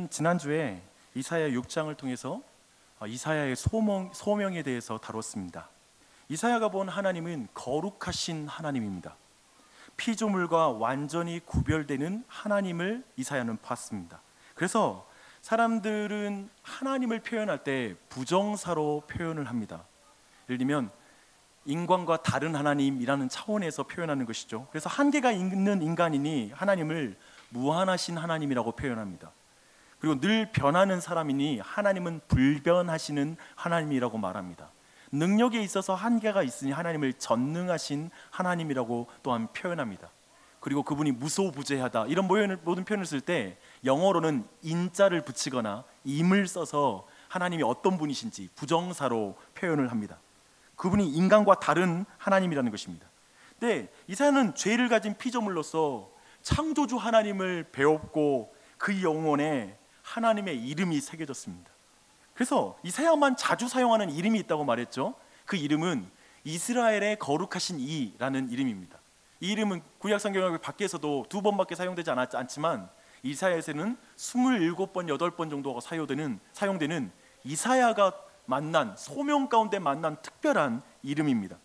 저는 지난주에 이사야 6장을 통해서 이사야의 소명에 대해서 다뤘습니다. 이사야가 본 하나님은 거룩하신 하나님입니다. 피조물과 완전히 구별되는 하나님을 이사야는 봤습니다. 그래서 사람들은 하나님을 표현할 때 부정사로 표현을 합니다. 예를 들면 인간과 다른 하나님이라는 차원에서 표현하는 것이죠. 그래서 한계가 있는 인간이니 하나님을 무한하신 하나님이라고 표현합니다. 그리고 늘 변하는 사람이니 하나님은 불변하시는 하나님이라고 말합니다. 능력에 있어서 한계가 있으니 하나님을 전능하신 하나님이라고 또한 표현합니다. 그리고 그분이 무소부재하다 이런 모든 표현을 쓸 때 영어로는 인자를 붙이거나 임을 써서 하나님이 어떤 분이신지 부정사로 표현을 합니다. 그분이 인간과 다른 하나님이라는 것입니다. 근데 이사야는 죄를 가진 피조물로서 창조주 하나님을 배웠고 그 영혼에 하나님의 이름이 새겨졌습니다. 그래서 이사야만 자주 사용하는 이름이 있다고 말했죠. 그 이름은 이스라엘의 거룩하신 이라는 이름입니다. 이 이름은 구약 성경 밖에서도 2번밖에 사용되지 않지만 이사야에서는 27번, 8번 정도가 사용되는 이사야가 만난 소명 가운데 만난 특별한 이름입니다.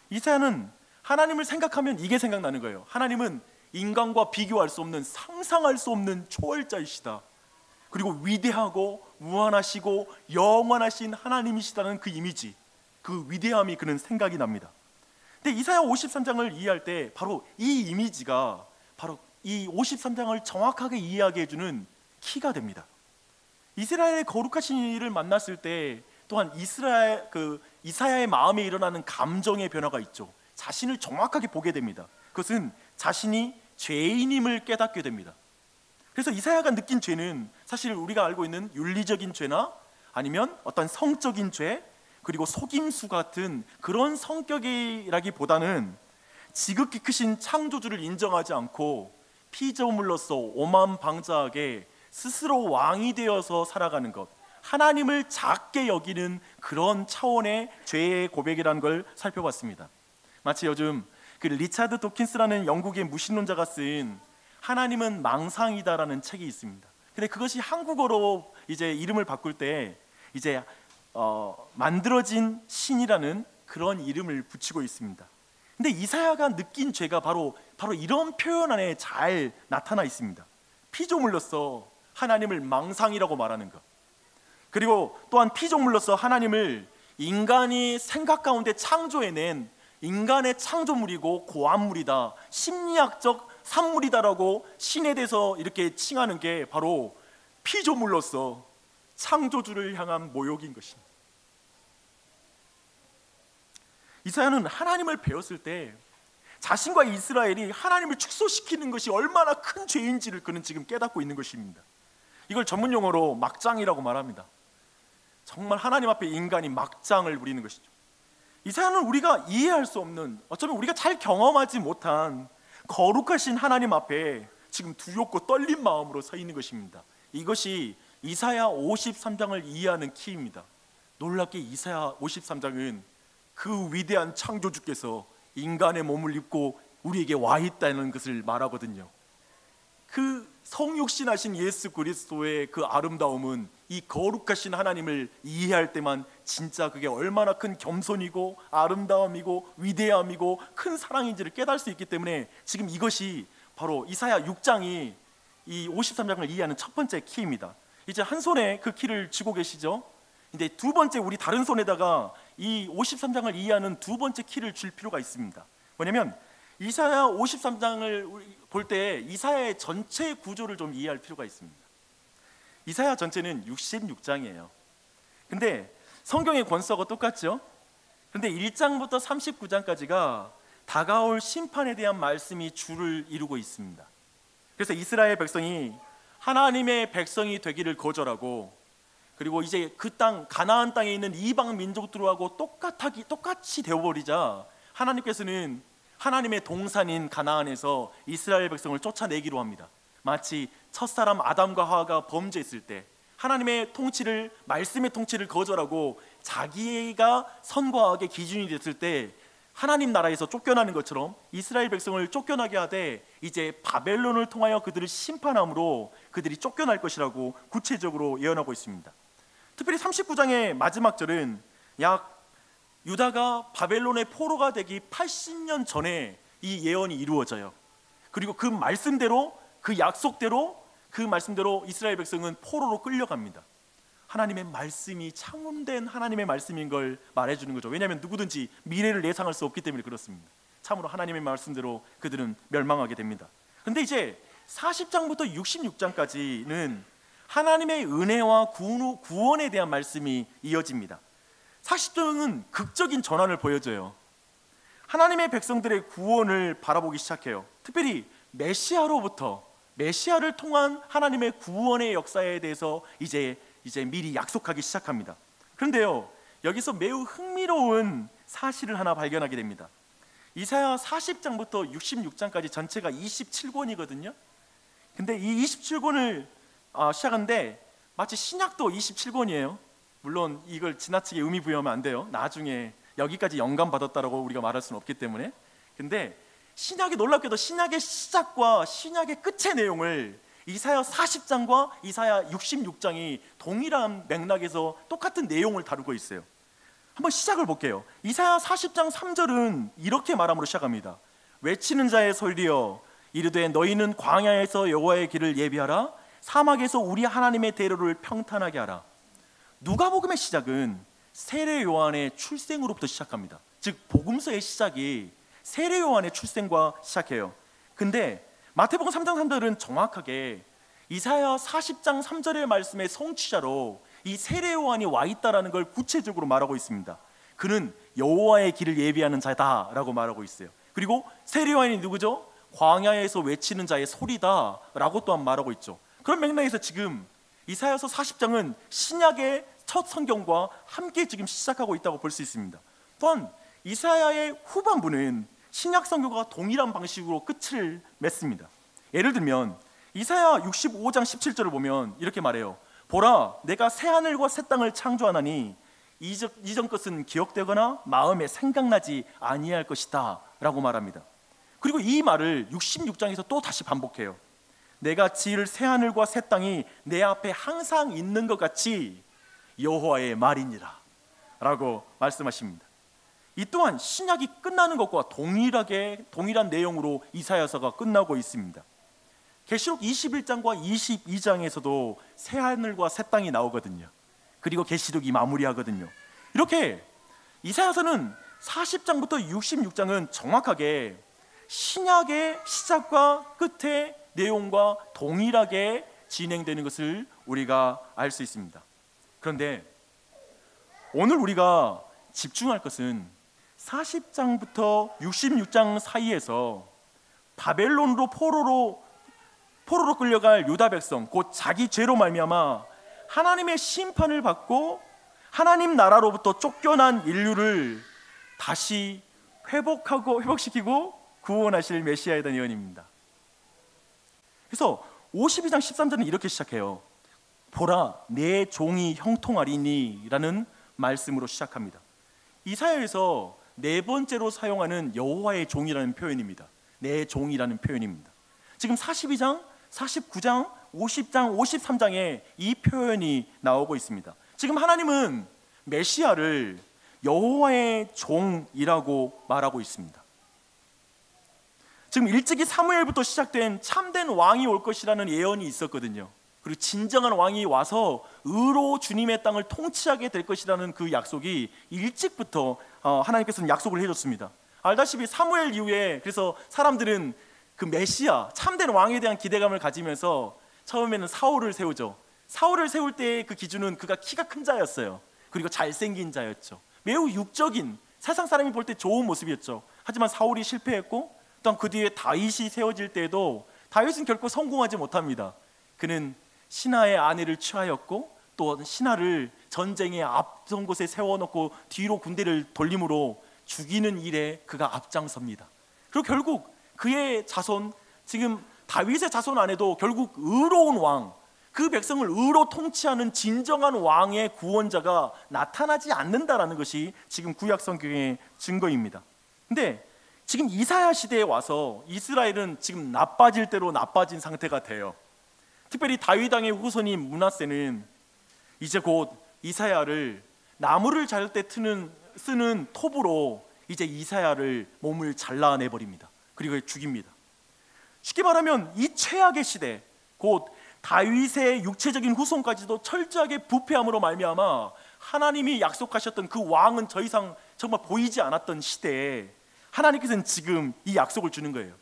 이사야는 하나님을 생각하면 이게 생각나는 거예요. 하나님은 인간과 비교할 수 없는, 상상할 수 없는 초월자이시다. 그리고 위대하고 무한하시고 영원하신 하나님이시다는 그 이미지, 그 위대함이 그는 생각이 납니다. 근데 이사야 53장을 이해할 때 바로 이 이미지가 바로 이 53장을 정확하게 이해하게 해주는 키가 됩니다. 이스라엘의 거룩하신 이를 만났을 때 또한 이사야의 마음에 일어나는 감정의 변화가 있죠. 자신을 정확하게 보게 됩니다. 그것은 자신이 죄인임을 깨닫게 됩니다. 그래서 이사야가 느낀 죄는 사실 우리가 알고 있는 윤리적인 죄나 아니면 어떤 성적인 죄, 그리고 속임수 같은 그런 성격이라기보다는 지극히 크신 창조주를 인정하지 않고 피조물로서 오만방자하게 스스로 왕이 되어서 살아가는 것, 하나님을 작게 여기는 그런 차원의 죄의 고백이라는 걸 살펴봤습니다. 마치 요즘 그 리차드 도킨스라는 영국의 무신론자가 쓴 하나님은 망상이다라는 책이 있습니다. 근데 그것이 한국어로 이제 이름을 바꿀 때 이제 만들어진 신이라는 그런 이름을 붙이고 있습니다. 근데 이사야가 느낀 죄가 바로 이런 표현 안에 잘 나타나 있습니다. 피조물로서 하나님을 망상이라고 말하는 것, 그리고 또한 피조물로서 하나님을 인간이 생각 가운데 창조해낸 인간의 창조물이고 고안물이다, 심리학적 산물이다라고 신에 대해서 이렇게 칭하는 게 바로 피조물로서 창조주를 향한 모욕인 것입니다. 이사야는 하나님을 배웠을 때 자신과 이스라엘이 하나님을 축소시키는 것이 얼마나 큰 죄인지를 그는 지금 깨닫고 있는 것입니다. 이걸 전문 용어로 막장이라고 말합니다. 정말 하나님 앞에 인간이 막장을 부리는 것이죠. 이사야는 우리가 이해할 수 없는, 어쩌면 우리가 잘 경험하지 못한 거룩하신 하나님 앞에 지금 두렵고 떨린 마음으로 서 있는 것입니다. 이것이 이사야 53장을 이해하는 키입니다. 놀랍게 이사야 53장은 그 위대한 창조주께서 인간의 몸을 입고 우리에게 와 있다는 것을 말하거든요. 그 성육신하신 예수 그리스도의 그 아름다움은 이 거룩하신 하나님을 이해할 때만 진짜 그게 얼마나 큰 겸손이고 아름다움이고 위대함이고 큰 사랑인지를 깨달을 수 있기 때문에 지금 이것이 바로 이사야 6장이 이 53장을 이해하는 첫 번째 키입니다. 이제 한 손에 그 키를 쥐고 계시죠? 근데 두 번째, 우리 다른 손에다가 이 53장을 이해하는 두 번째 키를 줄 필요가 있습니다. 뭐냐면 이사야 53장을 볼 때 이사야의 전체 구조를 좀 이해할 필요가 있습니다. 이사야 전체는 66장이에요. 근데 성경의 권서가 똑같죠? 그런데 1장부터 39장까지가 다가올 심판에 대한 말씀이 줄을 이루고 있습니다. 그래서 이스라엘 백성이 하나님의 백성이 되기를 거절하고, 그리고 이제 그 땅 가나안 땅에 있는 이방 민족들하고 똑같이 되어버리자 하나님께서는 하나님의 동산인 가나안에서 이스라엘 백성을 쫓아내기로 합니다. 마치 첫사람 아담과 하와가 범죄했을 때 하나님의 통치를, 말씀의 통치를 거절하고 자기가 선과 악의 기준이 됐을 때 하나님 나라에서 쫓겨나는 것처럼 이스라엘 백성을 쫓겨나게 하되 이제 바벨론을 통하여 그들을 심판함으로 그들이 쫓겨날 것이라고 구체적으로 예언하고 있습니다. 특별히 39장의 마지막 절은 약 유다가 바벨론의 포로가 되기 80년 전에 이 예언이 이루어져요. 그리고 그 말씀대로, 그 약속대로, 그 말씀대로 이스라엘 백성은 포로로 끌려갑니다. 하나님의 말씀이 창문된 하나님의 말씀인 걸 말해주는 거죠. 왜냐하면 누구든지 미래를 예상할 수 없기 때문에 그렇습니다. 참으로 하나님의 말씀대로 그들은 멸망하게 됩니다. 그런데 이제 40장부터 66장까지는 하나님의 은혜와 구원에 대한 말씀이 이어집니다. 40장은 극적인 전환을 보여줘요. 하나님의 백성들의 구원을 바라보기 시작해요. 특별히 메시아를 통한 하나님의 구원의 역사에 대해서 이제 미리 약속하기 시작합니다. 그런데요, 여기서 매우 흥미로운 사실을 하나 발견하게 됩니다. 이사야 40장부터 66장까지 전체가 27권이거든요. 근데 이 27권을 시작하는데 마치 신약도 27권이에요. 물론 이걸 지나치게 의미 부여하면 안 돼요. 나중에 여기까지 영감 받았다라고 우리가 말할 수는 없기 때문에. 근데 신약이 놀랍게도 신약의 시작과 신약의 끝의 내용을 이사야 40장과 이사야 66장이 동일한 맥락에서 똑같은 내용을 다루고 있어요. 한번 시작을 볼게요. 이사야 40장 3절은 이렇게 말함으로 시작합니다. 외치는 자의 소리여 이르되 너희는 광야에서 여호와의 길을 예비하라 사막에서 우리 하나님의 대로를 평탄하게 하라. 누가복음의 시작은 세례 요한의 출생으로부터 시작합니다. 즉 복음서의 시작이 세례 요한의 출생과 시작해요. 근데 마태복음 3장 3절은 정확하게 이사야 40장 3절의 말씀의 성취자로 이 세례 요한이 와 있다라는 걸 구체적으로 말하고 있습니다. 그는 여호와의 길을 예비하는 자다라고 말하고 있어요. 그리고 세례 요한이 누구죠? 광야에서 외치는 자의 소리다라고 또한 말하고 있죠. 그런 맥락에서 지금 이사야서 40장은 신약의 첫 성경과 함께 지금 시작하고 있다고 볼 수 있습니다. 또한 이사야의 후반부는 신약 성경과 동일한 방식으로 끝을 맺습니다. 예를 들면 이사야 65장 17절을 보면 이렇게 말해요. 보라, 내가 새하늘과 새 땅을 창조하나니 이전 것은 기억되거나 마음에 생각나지 아니할 것이다 라고 말합니다. 그리고 이 말을 66장에서 또 다시 반복해요. 내가 지을 새하늘과 새 땅이 내 앞에 항상 있는 것 같이 여호와의 말이니라 라고 말씀하십니다. 이 또한 신약이 끝나는 것과 동일한 내용으로 이사야서가 끝나고 있습니다. 계시록 21장과 22장에서도 새하늘과 새 땅이 나오거든요. 그리고 계시록이 마무리하거든요. 이렇게 이사야서는 40장부터 66장은 정확하게 신약의 시작과 끝의 내용과 동일하게 진행되는 것을 우리가 알 수 있습니다. 그런데 오늘 우리가 집중할 것은 40장부터 66장 사이에서 바벨론으로 포로로 끌려갈 유다 백성, 곧 자기 죄로 말미암아 하나님의 심판을 받고 하나님 나라로부터 쫓겨난 인류를 다시 회복시키고 구원하실 메시아에 대한 예언입니다. 그래서 52장 13절은 이렇게 시작해요. 보라, 내 종이 형통하리니 라는 말씀으로 시작합니다. 이사야에서 네 번째로 사용하는 여호와의 종이라는 표현입니다. 내 종이라는 표현입니다. 지금 42장, 49장, 50장, 53장에 이 표현이 나오고 있습니다. 지금 하나님은 메시아를 여호와의 종이라고 말하고 있습니다. 지금 일찍이 사무엘부터 시작된 참된 왕이 올 것이라는 예언이 있었거든요. 그리고 진정한 왕이 와서 의로 주님의 땅을 통치하게 될 것이라는 그 약속이 일찍부터 하나님께서는 약속을 해줬습니다. 알다시피 사무엘 이후에 그래서 사람들은 그 메시아 참된 왕에 대한 기대감을 가지면서 처음에는 사울을 세우죠. 사울을 세울 때의 그 기준은 그가 키가 큰 자였어요. 그리고 잘생긴 자였죠. 매우 육적인 세상 사람이 볼 때 좋은 모습이었죠. 하지만 사울이 실패했고 또한 그 뒤에 다윗이 세워질 때에도 다윗은 결코 성공하지 못합니다. 그는 신하의 아내를 취하였고 또 신하를 전쟁의 앞선 곳에 세워놓고 뒤로 군대를 돌림으로 죽이는 일에 그가 앞장섭니다. 그리고 결국 그의 자손, 지금 다윗의 자손 안에도 결국 의로운 왕, 그 백성을 의로 통치하는 진정한 왕의 구원자가 나타나지 않는다라는 것이 지금 구약 성경의 증거입니다. 근데 지금 이사야 시대에 와서 이스라엘은 지금 나빠질 대로 나빠진 상태가 돼요. 특별히 다윗 왕의 후손인 므낫세는 이제 곧 이사야를 나무를 자를 때 쓰는 톱으로 이제 이사야를 몸을 잘라내 버립니다. 그리고 죽입니다. 쉽게 말하면 이 최악의 시대, 곧 다윗의 육체적인 후손까지도 철저하게 부패함으로 말미암아 하나님이 약속하셨던 그 왕은 더 이상 정말 보이지 않았던 시대에 하나님께서는 지금 이 약속을 주는 거예요.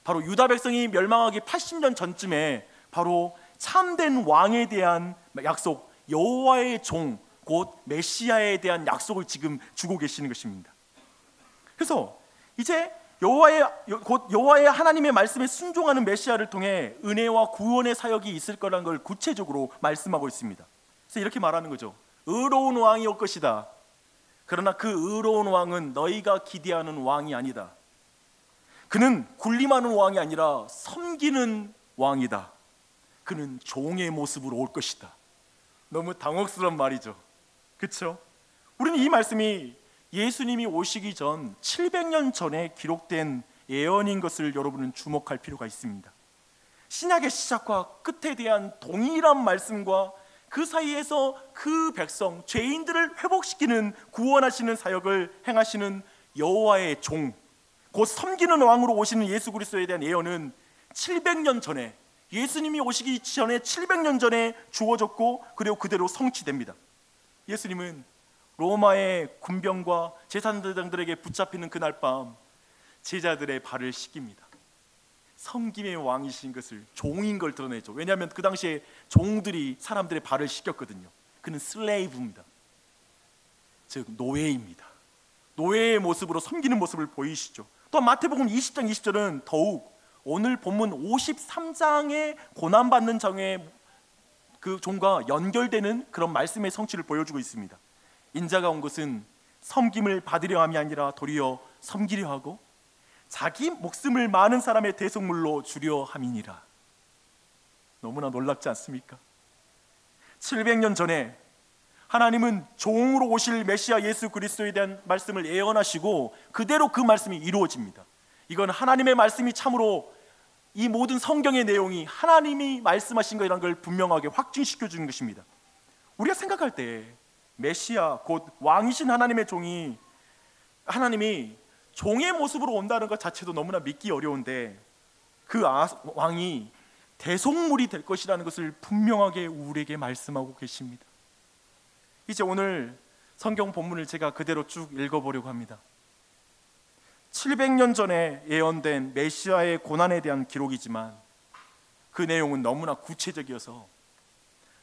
바로 유다 백성이 멸망하기 80년 전쯤에 바로 참된 왕에 대한 약속, 여호와의 종, 곧 메시아에 대한 약속을 지금 주고 계시는 것입니다. 그래서 이제 여호와의 하나님의 말씀에 순종하는 메시아를 통해 은혜와 구원의 사역이 있을 거라는 걸 구체적으로 말씀하고 있습니다. 그래서 이렇게 말하는 거죠. 의로운 왕이 올 것이다. 그러나 그 의로운 왕은 너희가 기대하는 왕이 아니다. 그는 군림하는 왕이 아니라 섬기는 왕이다. 그는 종의 모습으로 올 것이다. 너무 당혹스러운 말이죠. 그렇죠? 우리는 이 말씀이 예수님이 오시기 전 700년 전에 기록된 예언인 것을 여러분은 주목할 필요가 있습니다. 신약의 시작과 끝에 대한 동일한 말씀과 그 사이에서 그 백성, 죄인들을 회복시키는 구원하시는 사역을 행하시는 여호와의 종, 곧 섬기는 왕으로 오시는 예수 그리스도에 대한 예언은 700년 전에, 예수님이 오시기 전에 700년 전에 주어졌고 그리고 그대로 성취됩니다. 예수님은 로마의 군병과 제사장들에게 붙잡히는 그날 밤 제자들의 발을 씻깁니다. 섬김의 왕이신 것을, 종인 걸 드러내죠. 왜냐하면 그 당시에 종들이 사람들의 발을 씻겼거든요. 그는 슬레이브입니다. 즉 노예입니다. 노예의 모습으로 섬기는 모습을 보이시죠. 또 마태복음 20장 20절은 더욱 오늘 본문 53장의 고난받는 장의 그 종과 연결되는 그런 말씀의 성취를 보여주고 있습니다. 인자가 온 것은 섬김을 받으려 함이 아니라 도리어 섬기려 하고 자기 목숨을 많은 사람의 대속물로 주려 함이니라. 너무나 놀랍지 않습니까? 700년 전에 하나님은 종으로 오실 메시아 예수 그리스도에 대한 말씀을 예언하시고 그대로 그 말씀이 이루어집니다. 이건 하나님의 말씀이 참으로 이 모든 성경의 내용이 하나님이 말씀하신 것이라는 걸 분명하게 확증시켜 주는 것입니다. 우리가 생각할 때 메시아 곧 왕이신 하나님의 종이, 하나님이 종의 모습으로 온다는 것 자체도 너무나 믿기 어려운데 그 왕이 대속물이 될 것이라는 것을 분명하게 우리에게 말씀하고 계십니다. 이제 오늘 성경 본문을 제가 그대로 쭉 읽어보려고 합니다. 700년 전에 예언된 메시아의 고난에 대한 기록이지만 그 내용은 너무나 구체적이어서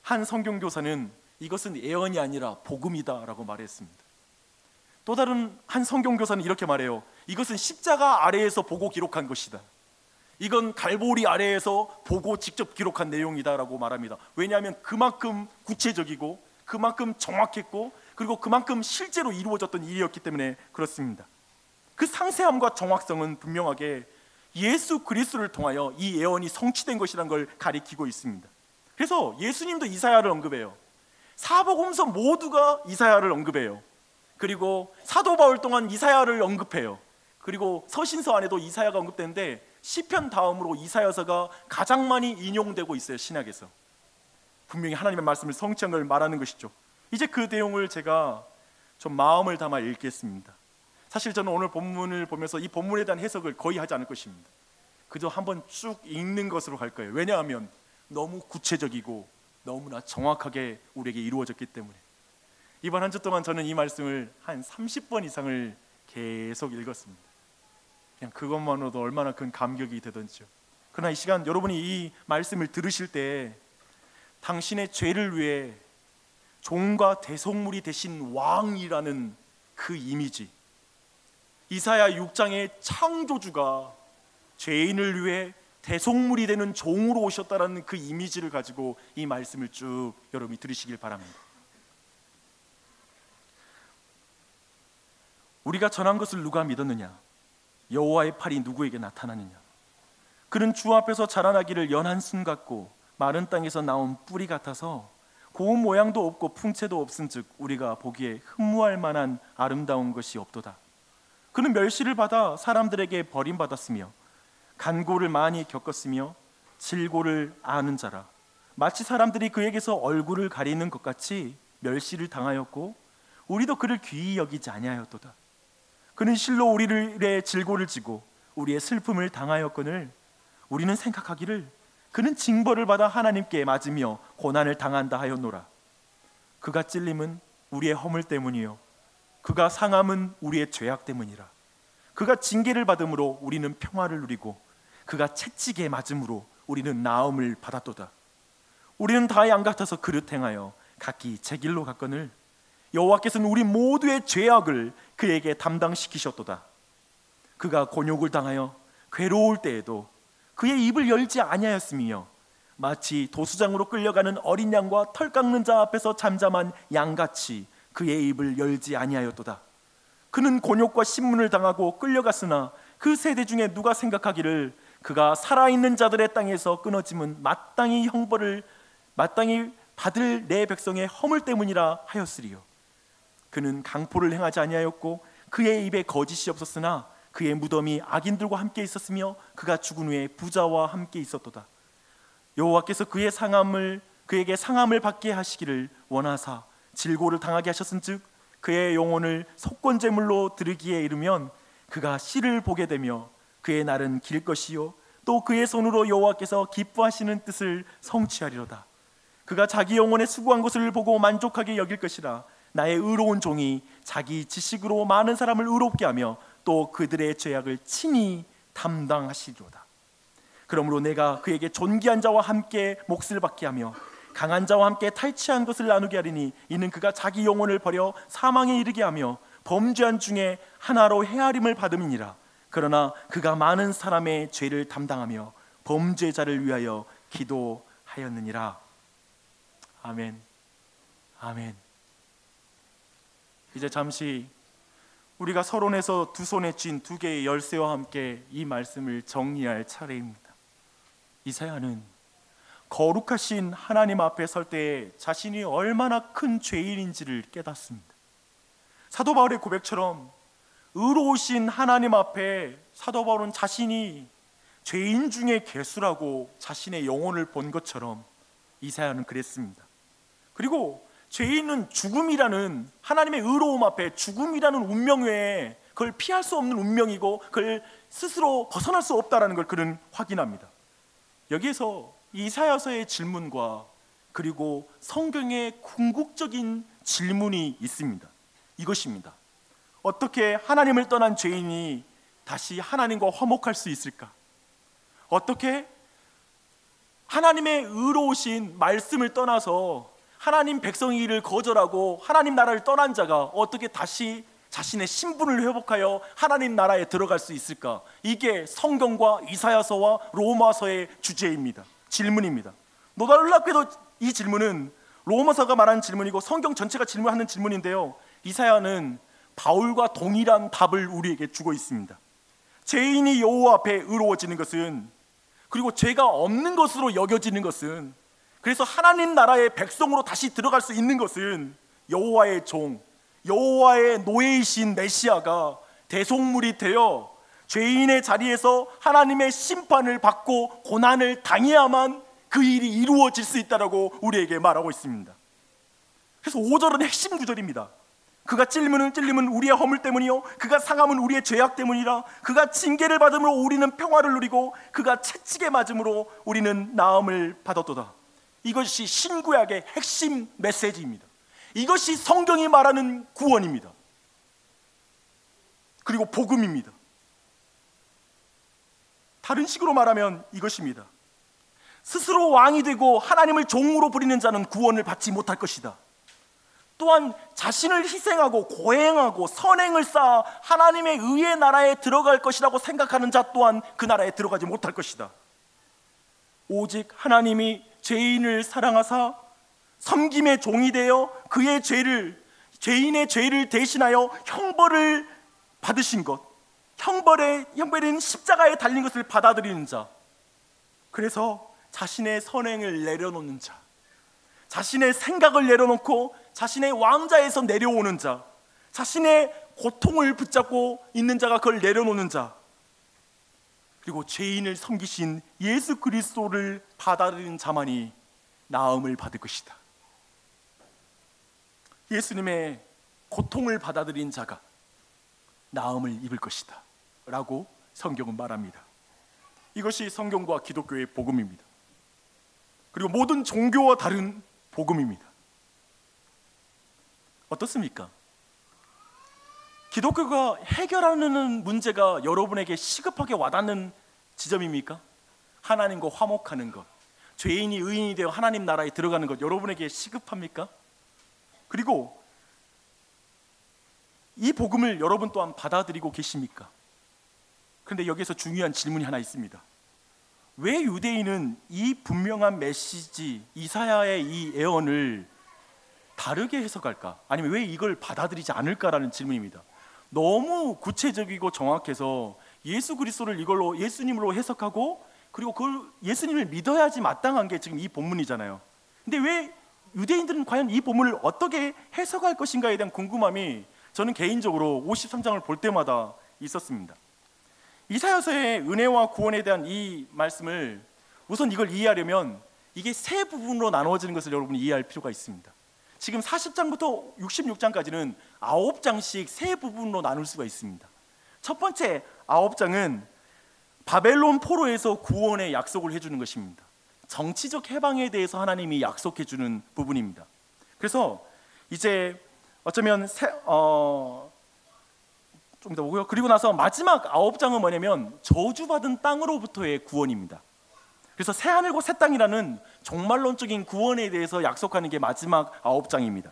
한 성경교사는 이것은 예언이 아니라 복음이다 라고 말했습니다. 또 다른 한 성경교사는 이렇게 말해요. 이것은 십자가 아래에서 보고 기록한 것이다. 이건 갈보리 아래에서 보고 직접 기록한 내용이다 라고 말합니다. 왜냐하면 그만큼 구체적이고 그만큼 정확했고 그리고 그만큼 실제로 이루어졌던 일이었기 때문에 그렇습니다. 그 상세함과 정확성은 분명하게 예수 그리스도를 통하여 이 예언이 성취된 것이라는 걸 가리키고 있습니다. 그래서 예수님도 이사야를 언급해요. 사복음서 모두가 이사야를 언급해요. 그리고 사도 바울 동안 이사야를 언급해요. 그리고 서신서 안에도 이사야가 언급되는데 시편 다음으로 이사야서가 가장 많이 인용되고 있어요. 신약에서 분명히 하나님의 말씀을 성취한 걸 말하는 것이죠. 이제 그 내용을 제가 좀 마음을 담아 읽겠습니다. 사실 저는 오늘 본문을 보면서 이 본문에 대한 해석을 거의 하지 않을 것입니다. 그저 한번 쭉 읽는 것으로 갈 거예요. 왜냐하면 너무 구체적이고 너무나 정확하게 우리에게 이루어졌기 때문에. 이번 한 주 동안 저는 이 말씀을 한 30번 이상을 계속 읽었습니다. 그냥 그것만으로도 얼마나 큰 감격이 되던지요. 그러나 이 시간 여러분이 이 말씀을 들으실 때 당신의 죄를 위해 종과 대속물이 되신 왕이라는 그 이미지, 이사야 6장의 창조주가 죄인을 위해 대속물이 되는 종으로 오셨다라는 그 이미지를 가지고 이 말씀을 쭉 여러분이 들으시길 바랍니다. 우리가 전한 것을 누가 믿었느냐? 여호와의 팔이 누구에게 나타나느냐? 그는 주 앞에서 자라나기를 연한 순 같고 마른 땅에서 나온 뿌리 같아서 고운 모양도 없고 풍채도 없은즉 우리가 보기에 흠모할 만한 아름다운 것이 없도다. 그는 멸시를 받아 사람들에게 버림받았으며 간고를 많이 겪었으며 질고를 아는 자라. 마치 사람들이 그에게서 얼굴을 가리는 것 같이 멸시를 당하였고 우리도 그를 귀히 여기지 아니하였도다. 그는 실로 우리의 질고를 지고 우리의 슬픔을 당하였거늘 우리는 생각하기를 그는 징벌을 받아 하나님께 맞으며 고난을 당한다 하였노라. 그가 찔림은 우리의 허물 때문이요 그가 상함은 우리의 죄악 때문이라. 그가 징계를 받음으로 우리는 평화를 누리고 그가 채찍에 맞음으로 우리는 나음을 받았도다. 우리는 다 양 같아서 그릇 행하여 각기 제 길로 갔거늘 여호와께서는 우리 모두의 죄악을 그에게 담당시키셨도다. 그가 곤욕을 당하여 괴로울 때에도 그의 입을 열지 아니하였으며 마치 도수장으로 끌려가는 어린 양과 털 깎는 자 앞에서 잠잠한 양같이 그의 입을 열지 아니하였도다. 그는 곤욕과 신문을 당하고 끌려갔으나 그 세대 중에 누가 생각하기를 그가 살아있는 자들의 땅에서 끊어짐은 마땅히 받을 내 백성의 허물 때문이라 하였으리요. 그는 강포를 행하지 아니하였고 그의 입에 거짓이 없었으나 그의 무덤이 악인들과 함께 있었으며 그가 죽은 후에 부자와 함께 있었도다. 여호와께서 그에게 상함을 받게 하시기를 원하사 질고를 당하게 하셨은즉 그의 영혼을 속건제물로 드르기에 이르면 그가 씨를 보게 되며 그의 날은 길 것이요 또 그의 손으로 여호와께서 기뻐하시는 뜻을 성취하리로다. 그가 자기 영혼의 수고한 것을 보고 만족하게 여길 것이라. 나의 의로운 종이 자기 지식으로 많은 사람을 의롭게 하며 또 그들의 죄악을 친히 담당하시리로다. 그러므로 내가 그에게 존귀한 자와 함께 몫을 받게 하며 강한 자와 함께 탈취한 것을 나누게 하리니 이는 그가 자기 영혼을 버려 사망에 이르게 하며 범죄한 중에 하나로 헤아림을 받음이니라. 그러나 그가 많은 사람의 죄를 담당하며 범죄자를 위하여 기도하였느니라. 아멘. 아멘. 이제 잠시 우리가 서론에서 두 손에 쥔 두 개의 열쇠와 함께 이 말씀을 정리할 차례입니다. 이사야는 거룩하신 하나님 앞에 설 때에 자신이 얼마나 큰 죄인인지를 깨닫습니다. 사도 바울의 고백처럼 의로우신 하나님 앞에 사도 바울은 자신이 죄인 중에 괴수라고 자신의 영혼을 본 것처럼 이사야는 그랬습니다. 그리고 죄인은 죽음이라는 하나님의 의로움 앞에 죽음이라는 운명 외에 그걸 피할 수 없는 운명이고 그걸 스스로 벗어날 수 없다는 걸 그는 확인합니다. 여기에서 이사야서의 질문과 그리고 성경의 궁극적인 질문이 있습니다. 이것입니다. 어떻게 하나님을 떠난 죄인이 다시 하나님과 화목할 수 있을까? 어떻게 하나님의 의로우신 말씀을 떠나서 하나님 백성이기를 거절하고 하나님 나라를 떠난 자가 어떻게 다시 자신의 신분을 회복하여 하나님 나라에 들어갈 수 있을까? 이게 성경과 이사야서와 로마서의 주제입니다. 질문입니다. 놀랍게도 이 질문은 로마서가 말하는 질문이고 성경 전체가 질문하는 질문인데요, 이사야는 바울과 동일한 답을 우리에게 주고 있습니다. 죄인이 여호와 앞에 의로워지는 것은, 그리고 죄가 없는 것으로 여겨지는 것은, 그래서 하나님 나라의 백성으로 다시 들어갈 수 있는 것은 여호와의 종, 여호와의 노예이신 메시아가 대속물이 되어 죄인의 자리에서 하나님의 심판을 받고 고난을 당해야만 그 일이 이루어질 수 있다라고 우리에게 말하고 있습니다. 그래서 5절은 핵심 구절입니다. 그가 찔림은 우리의 허물 때문이요 그가 상함은 우리의 죄악 때문이라. 그가 징계를 받음으로 우리는 평화를 누리고 그가 채찍에 맞음으로 우리는 나음을 받았도다. 이것이 신구약의 핵심 메시지입니다. 이것이 성경이 말하는 구원입니다. 그리고 복음입니다. 다른 식으로 말하면 이것입니다. 스스로 왕이 되고 하나님을 종으로 부리는 자는 구원을 받지 못할 것이다. 또한 자신을 희생하고 고행하고 선행을 쌓아 하나님의 의의 나라에 들어갈 것이라고 생각하는 자 또한 그 나라에 들어가지 못할 것이다. 오직 하나님이 죄인을 사랑하사 섬김의 종이 되어 그의 죄인의 죄를 대신하여 형벌을 받으신 것, 형벌인 십자가에 달린 것을 받아들이는 자, 그래서 자신의 선행을 내려놓는 자, 자신의 생각을 내려놓고 자신의 왕자에서 내려오는 자, 자신의 고통을 붙잡고 있는 자가 그걸 내려놓는 자, 그리고 죄인을 섬기신 예수 그리스도를 받아들이는 자만이 나음을 받을 것이다. 예수님의 고통을 받아들인 자가 나음을 입을 것이다 라고 성경은 말합니다. 이것이 성경과 기독교의 복음입니다. 그리고 모든 종교와 다른 복음입니다. 어떻습니까? 기독교가 해결하는 문제가 여러분에게 시급하게 와닿는 지점입니까? 하나님과 화목하는 것, 죄인이 의인이 되어 하나님 나라에 들어가는 것, 여러분에게 시급합니까? 그리고 이 복음을 여러분 또한 받아들이고 계십니까? 그런데 여기에서 중요한 질문이 하나 있습니다. 왜 유대인은 이 분명한 메시지, 이사야의 이 예언을 다르게 해석할까? 아니면 왜 이걸 받아들이지 않을까라는 질문입니다. 너무 구체적이고 정확해서 예수 그리스도를 이걸로 예수님으로 해석하고, 그리고 그 예수님을 믿어야지 마땅한 게 지금 이 본문이잖아요. 근데 왜 유대인들은 과연 이 본문을 어떻게 해석할 것인가에 대한 궁금함이 저는 개인적으로 53장을 볼 때마다 있었습니다. 이사야서의 은혜와 구원에 대한 이 말씀을, 우선 이걸 이해하려면 이게 세 부분으로 나누어지는 것을 여러분이 이해할 필요가 있습니다. 지금 40장부터 66장까지는 9장씩 세 부분으로 나눌 수가 있습니다. 첫 번째 9장은 바벨론 포로에서 구원의 약속을 해주는 것입니다. 정치적 해방에 대해서 하나님이 약속해주는 부분입니다. 그래서 이제 어쩌면 좀 이따 보고요. 그리고 나서 마지막 9장은 뭐냐면 저주받은 땅으로부터의 구원입니다. 그래서 새 하늘과 새 땅이라는 종말론적인 구원에 대해서 약속하는 게 마지막 9장입니다.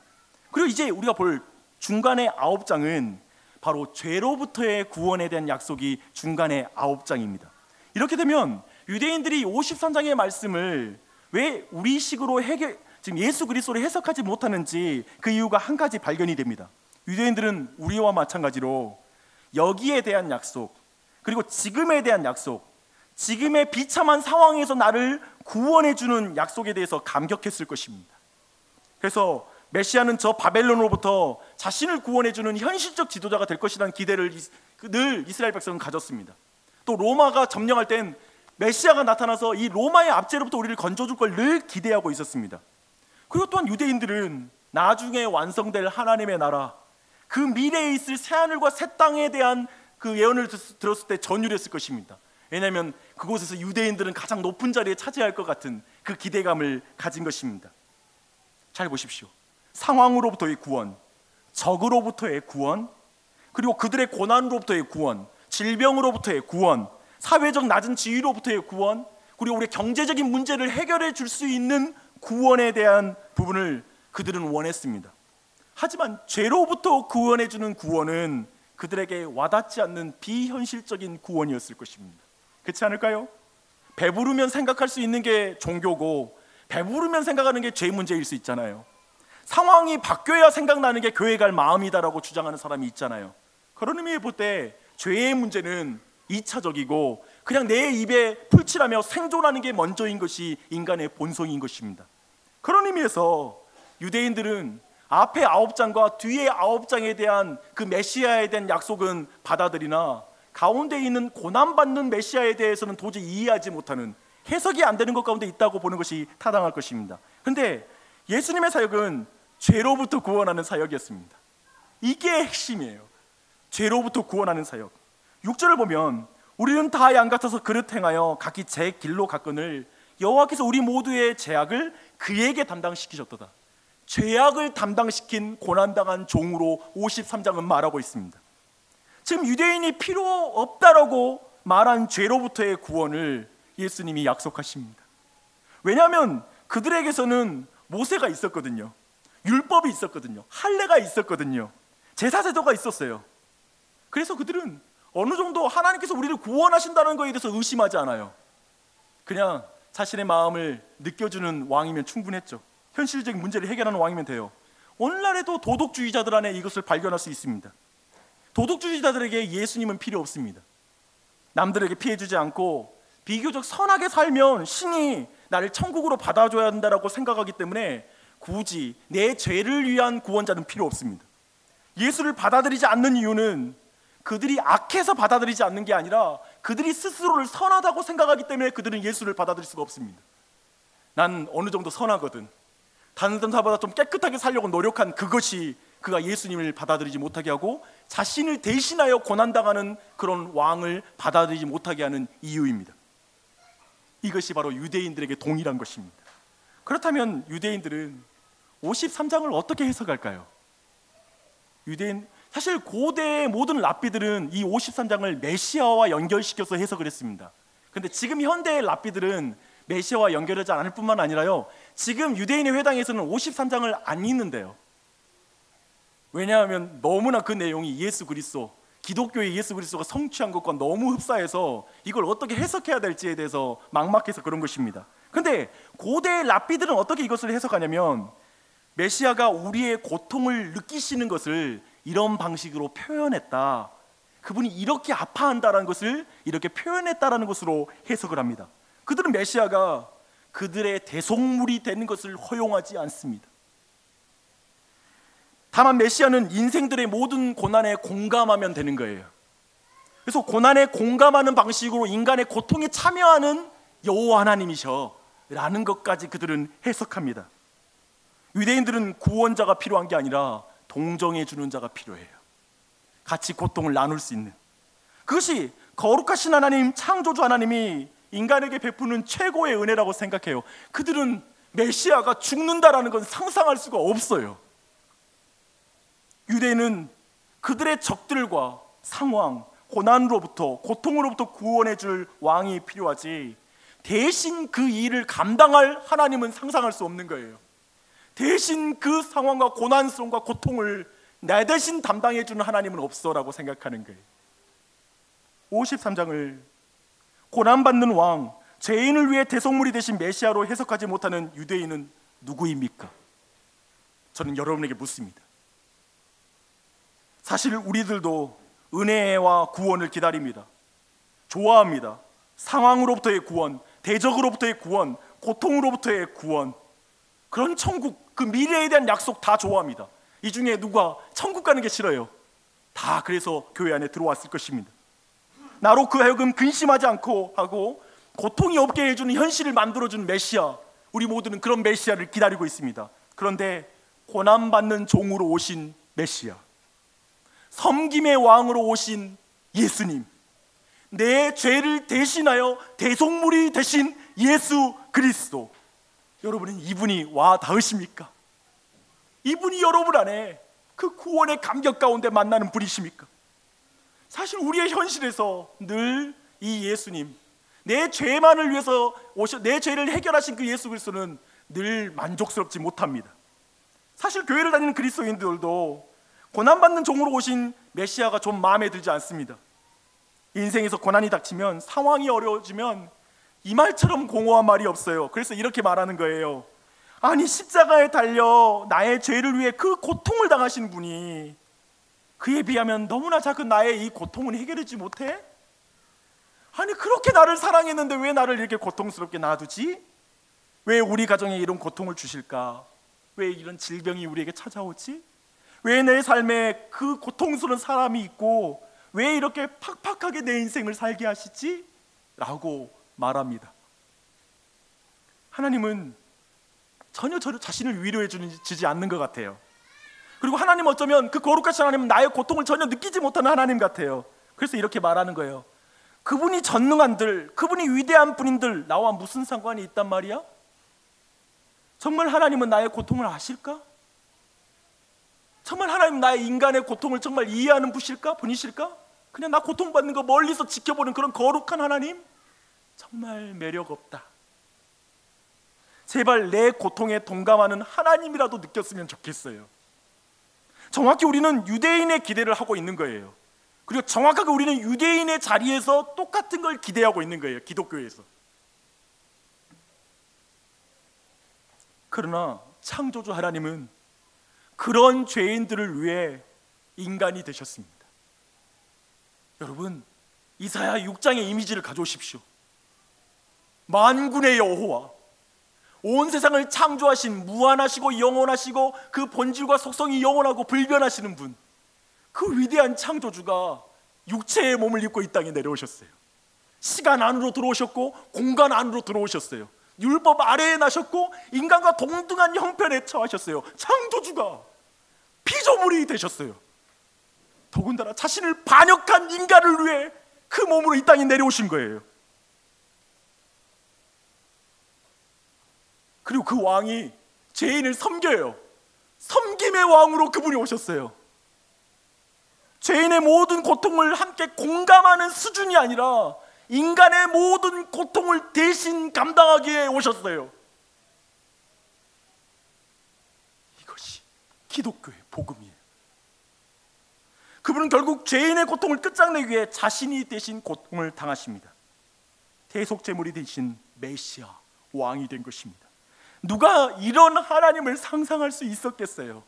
그리고 이제 우리가 볼 중간의 9장은 바로 죄로부터의 구원에 대한 약속이 중간의 9장입니다. 이렇게 되면 유대인들이 53장의 말씀을 왜 우리식으로 지금 예수 그리스도를 해석하지 못하는지 그 이유가 한 가지 발견이 됩니다. 유대인들은 우리와 마찬가지로 여기에 대한 약속, 그리고 지금에 대한 약속, 지금의 비참한 상황에서 나를 구원해 주는 약속에 대해서 감격했을 것입니다. 그래서 메시아는 저 바벨론으로부터 자신을 구원해 주는 현실적 지도자가 될 것이라는 기대를 늘 이스라엘 백성은 가졌습니다. 또 로마가 점령할 땐 메시아가 나타나서 이 로마의 압제로부터 우리를 건져줄 걸 늘 기대하고 있었습니다. 그리고 또한 유대인들은 나중에 완성될 하나님의 나라, 그 미래에 있을 새하늘과 새 땅에 대한 그 예언을 들었을 때 전율했을 것입니다. 왜냐하면 그곳에서 유대인들은 가장 높은 자리에 차지할 것 같은 그 기대감을 가진 것입니다. 잘 보십시오. 상황으로부터의 구원, 적으로부터의 구원, 그리고 그들의 고난으로부터의 구원, 질병으로부터의 구원, 사회적 낮은 지위로부터의 구원, 그리고 우리의 경제적인 문제를 해결해 줄 수 있는 구원에 대한 부분을 그들은 원했습니다. 하지만 죄로부터 구원해 주는 구원은 그들에게 와닿지 않는 비현실적인 구원이었을 것입니다. 그렇지 않을까요? 배부르면 생각할 수 있는 게 종교고, 배부르면 생각하는 게 죄 문제일 수 있잖아요. 상황이 바뀌어야 생각나는 게 교회 갈 마음이다라고 주장하는 사람이 있잖아요. 그런 의미에 볼 때 죄의 문제는 2차적이고 그냥 내 입에 풀칠하며 생존하는 게 먼저인 것이 인간의 본성인 것입니다. 그런 의미에서 유대인들은 앞에 9장과 뒤에 9장에 대한 그 메시아에 대한 약속은 받아들이나 가운데 있는 고난받는 메시아에 대해서는 도저히 이해하지 못하는, 해석이 안 되는 것 가운데 있다고 보는 것이 타당할 것입니다. 그런데 예수님의 사역은 죄로부터 구원하는 사역이었습니다. 이게 핵심이에요. 죄로부터 구원하는 사역. 6절을 보면 우리는 다 양 같아서 그릇 행하여 각기 제 길로 갔거늘 여호와께서 우리 모두의 죄악을 그에게 담당시키셨도다. 죄악을 담당시킨 고난당한 종으로 53장은 말하고 있습니다. 지금 유대인이 필요 없다라고 말한 죄로부터의 구원을 예수님이 약속하십니다. 왜냐하면 그들에게서는 모세가 있었거든요. 율법이 있었거든요. 할례가 있었거든요. 제사제도가 있었어요. 그래서 그들은 어느 정도 하나님께서 우리를 구원하신다는 것에 대해서 의심하지 않아요. 그냥 자신의 마음을 느껴주는 왕이면 충분했죠. 현실적인 문제를 해결하는 왕이면 돼요. 오늘날에도 도덕주의자들 안에 이것을 발견할 수 있습니다. 도덕주의자들에게 예수님은 필요 없습니다. 남들에게 피해주지 않고 비교적 선하게 살면 신이 나를 천국으로 받아줘야 한다라고 생각하기 때문에 굳이 내 죄를 위한 구원자는 필요 없습니다. 예수를 받아들이지 않는 이유는 그들이 악해서 받아들이지 않는 게 아니라 그들이 스스로를 선하다고 생각하기 때문에 그들은 예수를 받아들일 수가 없습니다. 난 어느 정도 선하거든, 다른 사람보다 좀 깨끗하게 살려고 노력한 그것이 그가 예수님을 받아들이지 못하게 하고 자신을 대신하여 고난당하는 그런 왕을 받아들이지 못하게 하는 이유입니다. 이것이 바로 유대인들에게 동일한 것입니다. 그렇다면 유대인들은 53장을 어떻게 해석할까요? 사실 고대의 모든 랍비들은 이 53장을 메시아와 연결시켜서 해석을 했습니다. 그런데 지금 현대의 랍비들은 메시아와 연결하지 않을 뿐만 아니라요, 지금 유대인의 회당에서는 53장을 안 읽는데요. 왜냐하면 너무나 그 내용이 예수 그리스도, 기독교의 예수 그리스도가 성취한 것과 너무 흡사해서 이걸 어떻게 해석해야 될지에 대해서 막막해서 그런 것입니다. 그런데 고대의 랍비들은 어떻게 이것을 해석하냐면, 메시아가 우리의 고통을 느끼시는 것을 이런 방식으로 표현했다, 그분이 이렇게 아파한다라는 것을 이렇게 표현했다라는 것으로 해석을 합니다. 그들은 메시아가 그들의 대속물이 되는 것을 허용하지 않습니다. 다만 메시아는 인생들의 모든 고난에 공감하면 되는 거예요. 그래서 고난에 공감하는 방식으로 인간의 고통에 참여하는 여호와 하나님이셔 라는 것까지 그들은 해석합니다. 유대인들은 구원자가 필요한 게 아니라 동정해 주는 자가 필요해요. 같이 고통을 나눌 수 있는, 그것이 거룩하신 하나님, 창조주 하나님이 인간에게 베푸는 최고의 은혜라고 생각해요. 그들은 메시아가 죽는다라는 건 상상할 수가 없어요. 유대인은 그들의 적들과 상황, 고난으로부터, 고통으로부터 구원해 줄 왕이 필요하지, 대신 그 일을 감당할 하나님은 상상할 수 없는 거예요. 대신 그 상황과 고난스러움과 고통을 내 대신 담당해 주는 하나님은 없어라고 생각하는 거예요. 53장을 고난받는 왕, 죄인을 위해 대속물이 되신 메시아로 해석하지 못하는 유대인은 누구입니까? 저는 여러분에게 묻습니다. 사실 우리들도 은혜와 구원을 기다립니다. 좋아합니다. 상황으로부터의 구원, 대적으로부터의 구원, 고통으로부터의 구원, 그런 천국, 그 미래에 대한 약속 다 좋아합니다. 이 중에 누가 천국 가는 게 싫어요? 다 그래서 교회 안에 들어왔을 것입니다. 나로 그 하여금 근심하지 않고 하고 고통이 없게 해주는 현실을 만들어주는 메시아, 우리 모두는 그런 메시아를 기다리고 있습니다. 그런데 고난받는 종으로 오신 메시아, 섬김의 왕으로 오신 예수님, 내 죄를 대신하여 대속물이 되신 예수 그리스도, 여러분은 이분이 와 닿으십니까? 이분이 여러분 안에 그 구원의 감격 가운데 만나는 분이십니까? 사실 우리의 현실에서 늘 이 예수님, 내 죄만을 위해서 내 죄를 해결하신 그 예수 그리스도는 늘 만족스럽지 못합니다. 사실 교회를 다니는 그리스도인들도 고난받는 종으로 오신 메시아가 좀 마음에 들지 않습니다. 인생에서 고난이 닥치면, 상황이 어려워지면 이 말처럼 공허한 말이 없어요. 그래서 이렇게 말하는 거예요. 아니, 십자가에 달려 나의 죄를 위해 그 고통을 당하신 분이 그에 비하면 너무나 작은 나의 이 고통은 해결하지 못해? 아니, 그렇게 나를 사랑했는데 왜 나를 이렇게 고통스럽게 놔두지? 왜 우리 가정에 이런 고통을 주실까? 왜 이런 질병이 우리에게 찾아오지? 왜 내 삶에 그 고통스러운 사람이 있고 왜 이렇게 팍팍하게 내 인생을 살게 하시지? 라고 말합니다. 하나님은 전혀 저를 자신을 위로해 주지 않는 것 같아요. 그리고 하나님, 어쩌면 그 거룩하신 하나님은 나의 고통을 전혀 느끼지 못하는 하나님 같아요. 그래서 이렇게 말하는 거예요. 그분이 전능한들, 그분이 위대한 분인들 나와 무슨 상관이 있단 말이야? 정말 하나님은 나의 고통을 아실까? 정말 하나님 나의 인간의 고통을 정말 이해하는 분이실까? 그냥 나 고통받는 거 멀리서 지켜보는 그런 거룩한 하나님? 정말 매력 없다. 제발 내 고통에 동감하는 하나님이라도 느꼈으면 좋겠어요. 정확히 우리는 유대인의 기대를 하고 있는 거예요. 그리고 정확하게 우리는 유대인의 자리에서 똑같은 걸 기대하고 있는 거예요. 기독교에서. 그러나 창조주 하나님은 그런 죄인들을 위해 인간이 되셨습니다. 여러분, 이사야 6장의 이미지를 가져오십시오. 만군의 여호와, 온 세상을 창조하신 무한하시고 영원하시고 그 본질과 속성이 영원하고 불변하시는 분, 그 위대한 창조주가 육체의 몸을 입고 이 땅에 내려오셨어요. 시간 안으로 들어오셨고 공간 안으로 들어오셨어요. 율법 아래에 나셨고 인간과 동등한 형편에 처하셨어요. 창조주가 피조물이 되셨어요. 더군다나 자신을 반역한 인간을 위해 그 몸으로 이 땅에 내려오신 거예요. 그리고 그 왕이 죄인을 섬겨요. 섬김의 왕으로 그분이 오셨어요. 죄인의 모든 고통을 함께 공감하는 수준이 아니라 인간의 모든 고통을 대신 감당하기 위해 오셨어요. 이것이 기독교의 복음이에요. 그분은 결국 죄인의 고통을 끝장내기 위해 자신이 대신 고통을 당하십니다. 대속제물이 되신 메시아 왕이 된 것입니다. 누가 이런 하나님을 상상할 수 있었겠어요?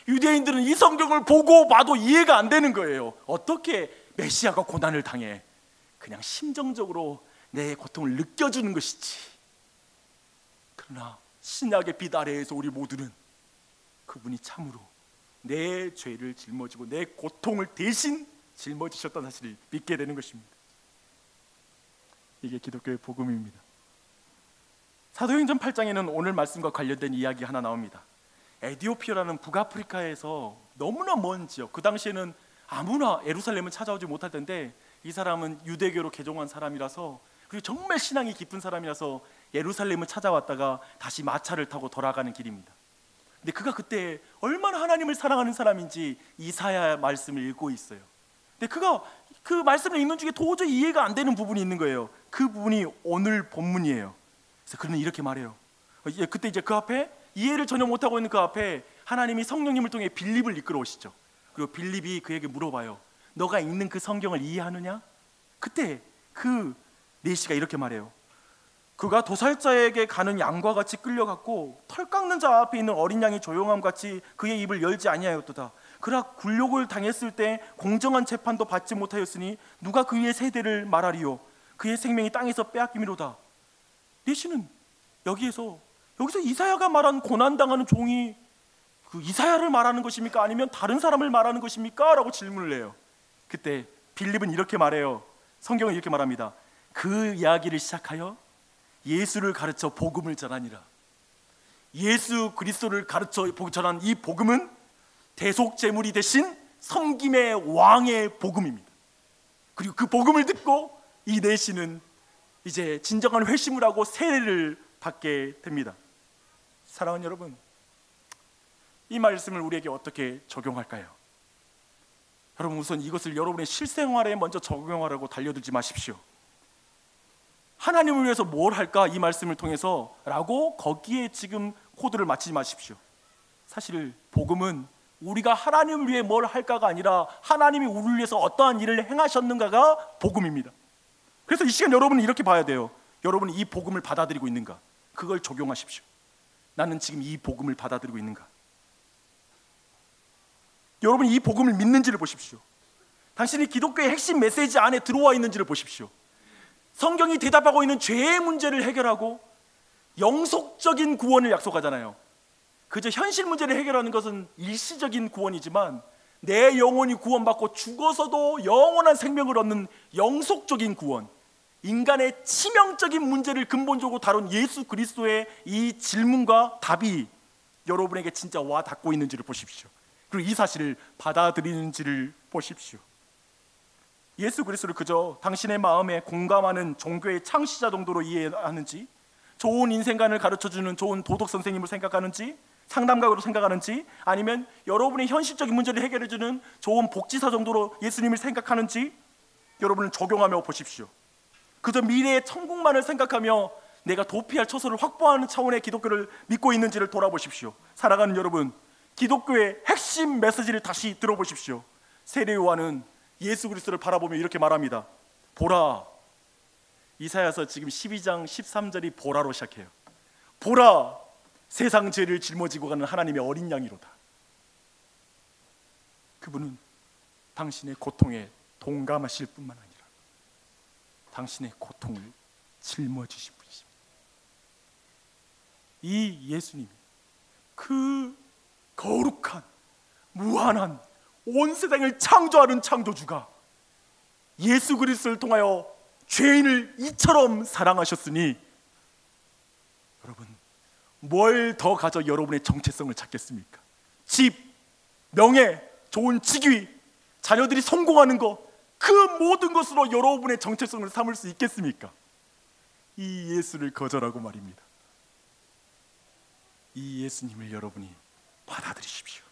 유대인들은 이 성경을 보고 봐도 이해가 안 되는 거예요. 어떻게 메시아가 고난을 당해? 그냥 심정적으로 내 고통을 느껴주는 것이지. 그러나 신약의 빛 아래에서 우리 모두는 그분이 참으로 내 죄를 짊어지고 내 고통을 대신 짊어지셨다는 사실을 믿게 되는 것입니다. 이게 기독교의 복음입니다. 사도행전 8장에는 오늘 말씀과 관련된 이야기 하나 나옵니다. 에디오피아라는 북아프리카에서 너무나 먼 지역, 그 당시에는 아무나 예루살렘을 찾아오지 못할 텐데 이 사람은 유대교로 개종한 사람이라서, 그리고 정말 신앙이 깊은 사람이라서 예루살렘을 찾아왔다가 다시 마차를 타고 돌아가는 길입니다. 근데 그가 그때 얼마나 하나님을 사랑하는 사람인지 이사야 말씀을 읽고 있어요. 근데 그가 그 말씀을 읽는 중에 도저히 이해가 안 되는 부분이 있는 거예요. 그 부분이 오늘 본문이에요. 그래서 그는 이렇게 말해요. 그때 이제 그 앞에 이해를 전혀 못하고 있는 그 앞에 하나님이 성령님을 통해 빌립을 이끌어 오시죠. 그리고 빌립이 그에게 물어봐요. 너가 읽는 그 성경을 이해하느냐? 그때 그 내시가 이렇게 말해요. 그가 도살자에게 가는 양과 같이 끌려갔고 털 깎는 자 앞에 있는 어린 양이 조용함 같이 그의 입을 열지 아니하였도다. 그러나 굴욕을 당했을 때 공정한 재판도 받지 못하였으니 누가 그의 세대를 말하리요? 그의 생명이 땅에서 빼앗김이로다. 내시는 여기서 이사야가 말한 고난당하는 종이 그 이사야를 말하는 것입니까? 아니면 다른 사람을 말하는 것입니까? 라고 질문을 해요. 그때 빌립은 이렇게 말해요. 성경은 이렇게 말합니다. 그 이야기를 시작하여 예수를 가르쳐 복음을 전하니라. 예수 그리스도를 가르쳐 전한 이 복음은 대속제물이 되신 섬김의 왕의 복음입니다. 그리고 그 복음을 듣고 이 내시는 이제 진정한 회심을 하고 세례를 받게 됩니다. 사랑하는 여러분, 이 말씀을 우리에게 어떻게 적용할까요? 여러분, 우선 이것을 여러분의 실생활에 먼저 적용하라고 달려들지 마십시오. 하나님을 위해서 뭘 할까? 이 말씀을 통해서 라고 거기에 지금 코드를 맞추지 마십시오. 사실 복음은 우리가 하나님을 위해 뭘 할까가 아니라 하나님이 우리를 위해서 어떠한 일을 행하셨는가가 복음입니다. 그래서 이 시간 여러분은 이렇게 봐야 돼요. 여러분이 이 복음을 받아들이고 있는가? 그걸 적용하십시오. 나는 지금 이 복음을 받아들이고 있는가? 여러분이 이 복음을 믿는지를 보십시오. 당신이 기독교의 핵심 메시지 안에 들어와 있는지를 보십시오. 성경이 대답하고 있는 죄의 문제를 해결하고 영속적인 구원을 약속하잖아요. 그저 현실 문제를 해결하는 것은 일시적인 구원이지만 내 영혼이 구원받고 죽어서도 영원한 생명을 얻는 영속적인 구원, 인간의 치명적인 문제를 근본적으로 다룬 예수 그리스도의 이 질문과 답이 여러분에게 진짜 와 닿고 있는지를 보십시오. 그리고 이 사실을 받아들이는지를 보십시오. 예수 그리스도를 그저 당신의 마음에 공감하는 종교의 창시자 정도로 이해하는지, 좋은 인생관을 가르쳐주는 좋은 도덕 선생님을 생각하는지, 상담가로 생각하는지, 아니면 여러분의 현실적인 문제를 해결해주는 좋은 복지사 정도로 예수님을 생각하는지 여러분은 적용하며 보십시오. 그저 미래의 천국만을 생각하며 내가 도피할 처소를 확보하는 차원의 기독교를 믿고 있는지를 돌아보십시오. 사랑하는 여러분, 기독교의 핵심 메시지를 다시 들어보십시오. 세례 요한은 예수 그리스도를 바라보며 이렇게 말합니다. 보라. 이사야서 지금 12장 13절이 보라로 시작해요. 보라, 세상 죄를 짊어지고 가는 하나님의 어린 양이로다. 그분은 당신의 고통에 동감하실 뿐만 아니라 당신의 고통을 짊어지신 분이십니다. 이 예수님이 그 거룩한, 무한한, 온 세상을 창조하는 창조주가 예수 그리스도를 통하여 죄인을 이처럼 사랑하셨으니 여러분, 뭘 더 가져 여러분의 정체성을 찾겠습니까? 집, 명예, 좋은 직위, 자녀들이 성공하는 것, 그 모든 것으로 여러분의 정체성을 삼을 수 있겠습니까? 이 예수를 거절하고 말입니다. 이 예수님을 여러분이 받아들이십시오.